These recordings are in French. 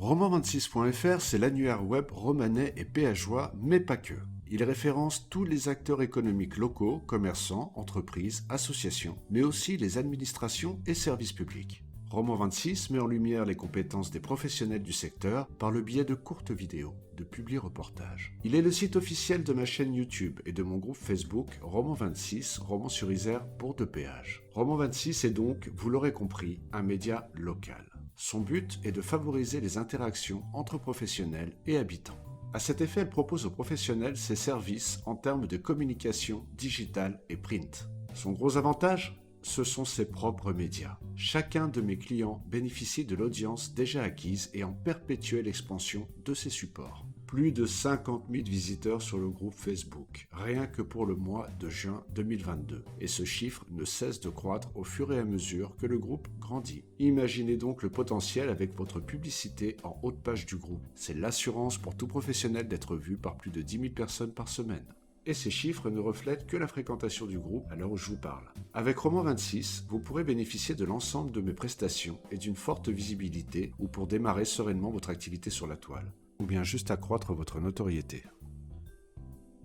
Roman26.fr, c'est l'annuaire web romanais et péageois, mais pas que. Il référence tous les acteurs économiques locaux, commerçants, entreprises, associations, mais aussi les administrations et services publics. Roman26 met en lumière les compétences des professionnels du secteur par le biais de courtes vidéos, de publi-reportages. Il est le site officiel de ma chaîne YouTube et de mon groupe Facebook Roman26, Romans-sur-Isère, Bourg de Péage. Roman26 est donc, vous l'aurez compris, un média local. Son but est de favoriser les interactions entre professionnels et habitants. À cet effet, elle propose aux professionnels ses services en termes de communication digitale et print. Son gros avantage ? Ce sont ses propres médias. Chacun de mes clients bénéficie de l'audience déjà acquise et en perpétuelle expansion de ses supports. Plus de 50 000 visiteurs sur le groupe Facebook, rien que pour le mois de juin 2022. Et ce chiffre ne cesse de croître au fur et à mesure que le groupe grandit. Imaginez donc le potentiel avec votre publicité en haut de page du groupe. C'est l'assurance pour tout professionnel d'être vu par plus de 10 000 personnes par semaine. Et ces chiffres ne reflètent que la fréquentation du groupe à l'heure où je vous parle. Avec Roman26, vous pourrez bénéficier de l'ensemble de mes prestations et d'une forte visibilité ou pour démarrer sereinement votre activité sur la toile, ou bien juste accroître votre notoriété.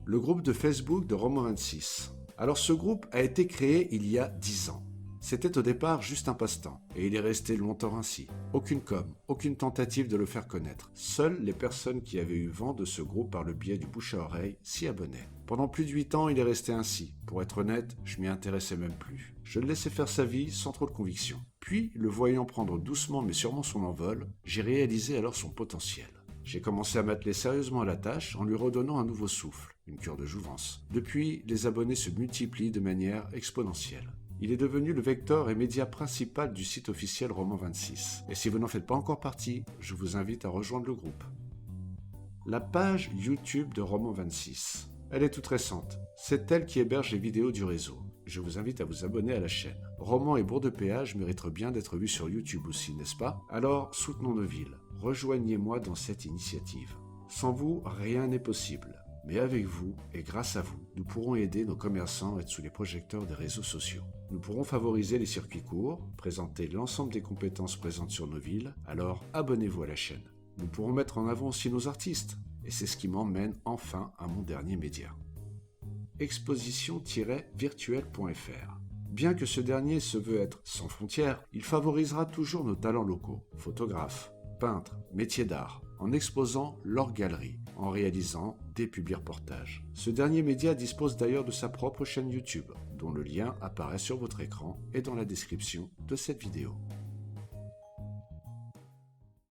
Le groupe de Facebook de Roman26. Alors ce groupe a été créé il y a 10 ans. C'était au départ juste un passe-temps, et il est resté longtemps ainsi. Aucune com, aucune tentative de le faire connaître. Seules les personnes qui avaient eu vent de ce groupe par le biais du bouche à oreille s'y abonnaient. Pendant plus de 8 ans, il est resté ainsi. Pour être honnête, je m'y intéressais même plus. Je le laissais faire sa vie sans trop de conviction. Puis, le voyant prendre doucement mais sûrement son envol, j'ai réalisé alors son potentiel. J'ai commencé à m'atteler sérieusement à la tâche en lui redonnant un nouveau souffle, une cure de jouvence. Depuis, les abonnés se multiplient de manière exponentielle. Il est devenu le vecteur et média principal du site officiel Roman26. Et si vous n'en faites pas encore partie, je vous invite à rejoindre le groupe. La page YouTube de Roman26. Elle est toute récente. C'est elle qui héberge les vidéos du réseau. Je vous invite à vous abonner à la chaîne. Roman et Bourg de Péage mériteraient bien d'être vus sur YouTube aussi, n'est-ce pas ? Alors, soutenons nos villes. Rejoignez-moi dans cette initiative. Sans vous, rien n'est possible. Mais avec vous, et grâce à vous, nous pourrons aider nos commerçants à être sous les projecteurs des réseaux sociaux. Nous pourrons favoriser les circuits courts, présenter l'ensemble des compétences présentes sur nos villes, alors abonnez-vous à la chaîne. Nous pourrons mettre en avant aussi nos artistes, et c'est ce qui m'emmène enfin à mon dernier média. Exposition-virtuelle.fr. Bien que ce dernier se veut être sans frontières, il favorisera toujours nos talents locaux, photographes, peintres, métiers d'art, en exposant leurs galeries, en réalisant des publi-reportages. Ce dernier média dispose d'ailleurs de sa propre chaîne YouTube, dont le lien apparaît sur votre écran et dans la description de cette vidéo.